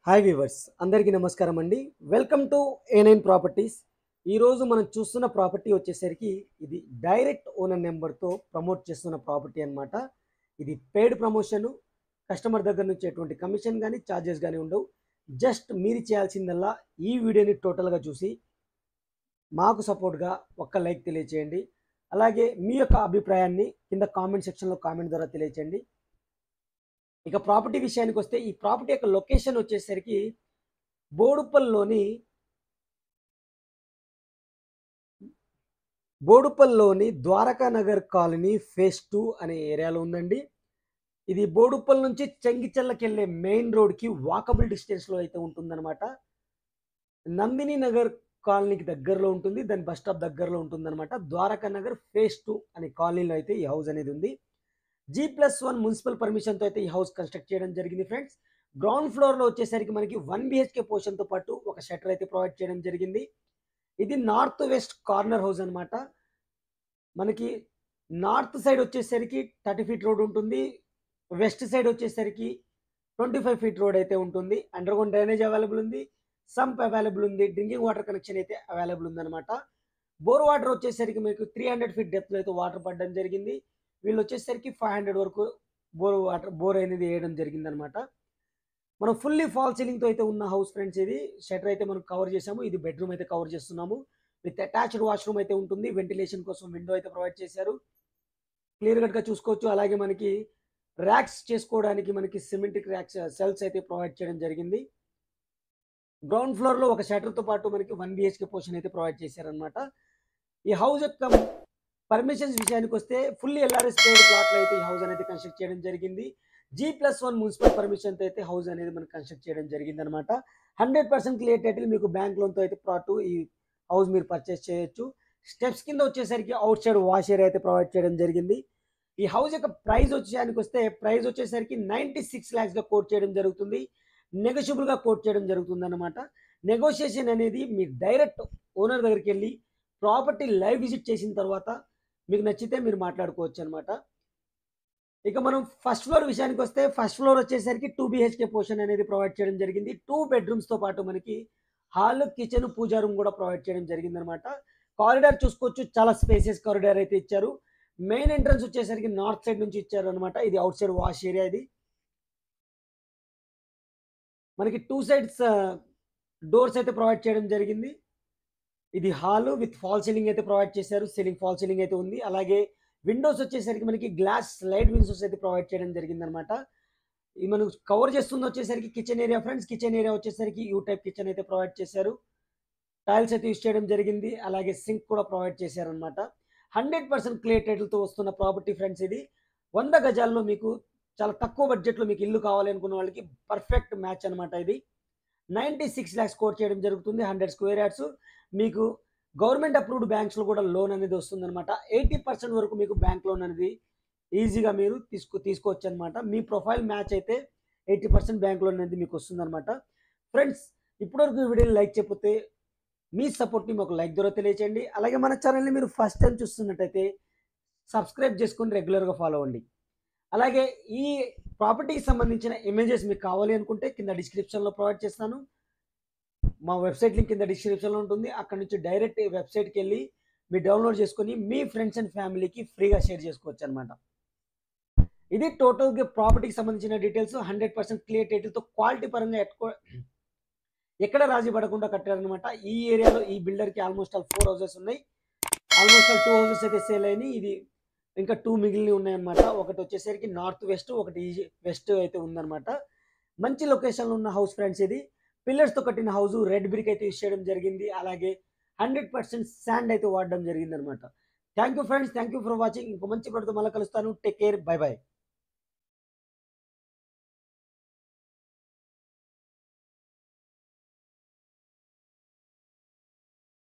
Hi weavers అందరికీ నమస్కారం అండి. Welcome to A9 properties. ఈరోజు మనం చూస్తున్న ప్రాపర్టీ వచ్చేసరికి ఇది డైరెక్ట్ ఓనర్ నెంబర్తో ప్రమోట్ చేస్తున్న ప్రాపర్టీ అన్నమాట. ఇది పెయిడ్ ప్రమోషన్, కస్టమర్ దగ్గర నుంచి ఎటువంటి కమిషన్ కానీ ఛార్జెస్ కానీ ఉండవు. జస్ట్ మీరు చేయాల్సిందల్లా ఈ వీడియోని టోటల్గా చూసి మాకు సపోర్ట్గా ఒక్క లైక్ తెలియచేయండి. అలాగే మీ యొక్క అభిప్రాయాన్ని కింద కామెంట్ సెక్షన్లో కామెంట్ ద్వారా తెలియచేయండి. ఇక ప్రాపర్టీ విషయానికి వస్తే ఈ ప్రాపర్టీ యొక్క లొకేషన్ వచ్చేసరికి బోడుపల్లిలోని ద్వారకా నగర్ కాలనీ ఫేజ్ 2 అనే ఏరియాలో ఉందండి. ఇది బోడుపల్లి నుంచి చెంగిచెర్లకు వెళ్ళే మెయిన్ రోడ్కి వాకబుల్ డిస్టెన్స్లో అయితే ఉంటుందన్నమాట. నందిని నగర్ కాలనీకి దగ్గరలో ఉంటుంది, దాని బస్ స్టాప్ దగ్గరలో ఉంటుందన్నమాట. ద్వారకా నగర్ ఫేజ్ 2 అనే కాలనీలో అయితే ఈ హౌస్ అనేది ఉంది. G+1 మున్సిపల్ పర్మిషన్తో అయితే ఈ హౌస్ కన్స్ట్రక్ట్ చేయడం జరిగింది ఫ్రెండ్స్. గ్రౌండ్ ఫ్లోర్లో వచ్చేసరికి మనకి 1 BHK పోర్షన్తో పాటు ఒక షట్టర్ అయితే ప్రొవైడ్ చేయడం జరిగింది. ఇది నార్త్ వెస్ట్ కార్నర్ హౌస్ అనమాట. మనకి నార్త్ సైడ్ వచ్చేసరికి 30 ఫీట్ రోడ్ ఉంటుంది, వెస్ట్ సైడ్ వచ్చేసరికి 25 ఫీట్ రోడ్ అయితే ఉంటుంది. అండర్గ్రౌండ్ డ్రైనేజ్ అవైలబుల్ ఉంది, సంప్ అవైలబుల్ ఉంది, డ్రింకింగ్ వాటర్ కనెక్షన్ అయితే అవైలబుల్ ఉందన్నమాట. బోర్ వాటర్ వచ్చేసరికి మీకు 300 ఫీట్ డెప్త్లో అయితే వాటర్ పడడం జరిగింది. వీళ్ళు వచ్చేసరికి 500 వరకు బోర్ అనేది వేయడం జరిగిందనమాట. మనం ఫుల్లీ ఫాల్ సీలింగ్తో అయితే ఉన్న హౌస్ ఫ్రెండ్స్. ఇది షటర్ అయితే మనం కవర్ చేసాము. ఇది బెడ్రూమ్ అయితే కవర్ చేస్తున్నాము. విత్ అటాచ్డ్ వాష్రూమ్ అయితే ఉంటుంది. వెంటిలేషన్ కోసం విండో అయితే ప్రొవైడ్ చేశారు, క్లియర్ కట్గా చూసుకోవచ్చు. అలాగే మనకి ర్యాక్స్ చేసుకోవడానికి మనకి సిమెంటిక్ ర్యాక్స్ సెల్స్ అయితే ప్రొవైడ్ చేయడం జరిగింది. గ్రౌండ్ ఫ్లోర్లో ఒక షటర్తో పాటు మనకి 1 BHK పోర్షన్ అయితే ప్రొవైడ్ చేశారనమాట. ఈ హౌస్ యొక్క పర్మిషన్స్ విషయానికి వస్తే ఫుల్లీ LRS పేడ్ ప్లాట్లో అయితే ఈ హౌస్ అనేది కన్స్ట్రక్ట్ చేయడం జరిగింది. G+1 మున్సిపల్ పర్మిషన్తో అయితే హౌస్ అనేది మనకి కన్స్ట్రక్ట్ చేయడం జరిగింది అనమాట. 100% క్లియర్ టైటిల్ మీకు బ్యాంక్ లోన్తో అయితే పాటు ఈ హౌస్ మీరు పర్చేస్ చేయొచ్చు. స్టెప్స్ కింద వచ్చేసరికి అవుట్ సైడ్ వాష్ ఏరియా అయితే ప్రొవైడ్ చేయడం జరిగింది. ఈ హౌస్ యొక్క ప్రైస్ విషయానికి వస్తే ప్రైస్ వచ్చేసరికి 96 lakhsగా కోట్ చేయడం జరుగుతుంది. నెగోషియబుల్గా కోట్ చేయడం జరుగుతుంది అనమాట. నెగోషియేషన్ అనేది మీరు డైరెక్ట్ ఓనర్ దగ్గరికి వెళ్ళి ప్రాపర్టీ లైవ్ విజిట్ చేసిన తర్వాత మీకు నచ్చితే మీరు మాట్లాడుకోవచ్చు అనమాట. ఇక మనం ఫస్ట్ ఫ్లోర్ విషయానికి వస్తే ఫస్ట్ ఫ్లోర్ వచ్చేసరికి 2 BHK పోర్షన్ అనేది ప్రొవైడ్ చేయడం జరిగింది. 2 బెడ్రూమ్స్తో పాటు మనకి హాల్, కిచెన్, పూజా రూమ్ కూడా ప్రొవైడ్ చేయడం జరిగింది అనమాట. కారిడార్ చూసుకోవచ్చు, చాలా స్పేసియస్ కారిడార్ అయితే ఇచ్చారు. మెయిన్ ఎంట్రన్స్ వచ్చేసరికి నార్త్ సైడ్ నుంచి ఇచ్చారు అనమాట. ఇది అవుట్ సైడ్ వాష్ ఏరియా. ఇది మనకి 2 సైడ్స్ డోర్స్ అయితే ప్రొవైడ్ చేయడం జరిగింది. ఇది హాల్ విత్ ఫాల్ సీలింగ్ అయితే ప్రొవైడ్ చేశారు. సీలింగ్ ఫాల్ సీలింగ్ అయితే ఉంది. అలాగే విండోస్ వచ్చేసరికి మనకి గ్లాస్ స్లైడ్ విండోస్ అయితే ప్రొవైడ్ చేయడం జరిగింది అనమాట. ఇది మనం కవర్ చేస్తుంది వచ్చేసరికి kitchen area friends. Kitchen area వచ్చేసరికి యూ టైప్ కిచెన్ అయితే ప్రొవైడ్ చేశారు. టైల్స్ అయితే యూస్ చేయడం జరిగింది. అలాగే సింక్ కూడా ప్రొవైడ్ చేశారు అనమాట. 100% క్లియర్ టైటిల్తో వస్తున్న ప్రాపర్టీ ఫ్రెండ్స్. ఇది 100 గజాల్లో మీకు చాలా తక్కువ బడ్జెట్లో మీకు ఇల్లు కావాలి అనుకున్న వాళ్ళకి పర్ఫెక్ట్ మ్యాచ్ అనమాట. ఇది 96 lakhs కోట్ చేయడం జరుగుతుంది. 100 స్క్వేర్ యార్డ్స్ మీకు గవర్నమెంట్ అప్రూవ్డ్ బ్యాంక్స్లో కూడా లోన్ అనేది వస్తుందన్నమాట. 80% వరకు మీకు బ్యాంక్ లోన్ అనేది ఈజీగా మీరు తీసుకోవచ్చు అనమాట. మీ ప్రొఫైల్ మ్యాచ్ అయితే 80% బ్యాంక్ లోన్ అనేది మీకు వస్తుందన్నమాట. ఫ్రెండ్స్, ఇప్పటివరకు ఈ వీడియోని లైక్ చేయకపోతే మీ సపోర్ట్ని మాకు లైక్ ద్వారా తెలియచేయండి. అలాగే మన ఛానల్ని మీరు ఫస్ట్ టైం చూస్తున్నట్టయితే సబ్స్క్రైబ్ చేసుకొని రెగ్యులర్గా ఫాలో అవ్వండి. అలాగే ఈ ప్రాపర్టీకి సంబంధించిన ఇమేజెస్ మీకు కావాలి అనుకుంటే కింద డిస్క్రిప్షన్లో ప్రొవైడ్ చేస్తాను. మా వెబ్సైట్ లింక్ కింద డిస్క్రిప్షన్లో ఉంటుంది. అక్కడ నుంచి డైరెక్ట్ వెబ్సైట్కి వెళ్ళి మీరు డౌన్లోడ్ చేసుకొని మీ ఫ్రెండ్స్ అండ్ ఫ్యామిలీకి ఫ్రీగా షేర్ చేసుకోవచ్చు అనమాట. ఇది టోటల్గా ప్రాపర్టీకి సంబంధించిన డీటెయిల్స్. 100% క్లియర్ టైటిల్తో క్వాలిటీ పరంగా ఎక్కడ రాజీ పడకుండా కట్టారనమాట. ఈ ఏరియాలో ఈ బిల్డర్కి ఆల్మోస్ట్ 4 houses ఉన్నాయి. ఆల్మోస్ట్ 2 houses అయితే సేల్ అయినాయి. ఇది ఇంకా 2 మిగిలినవి ఉన్నాయన్నమాట. ఒకటి వచ్చేసరికి నార్త్ వెస్ట్, ఒకటి వెస్ట్ అయితే ఉందన్నమాట. మంచి లొకేషన్లో ఉన్న హౌస్ ఫ్రెండ్స్. ఇది పిల్లర్స్తో కట్టిన హౌస్, రెడ్ బ్రిక్ అయితే యూస్ చేయడం జరిగింది. అలాగే 100% శాండ్ అయితే వాడడం జరిగింది అనమాట. Thank you friends, thank you for watching. ఇంకో మంచి ప్రోడక్ట్తో మళ్ళీ కలుస్తాను. Take care, by by.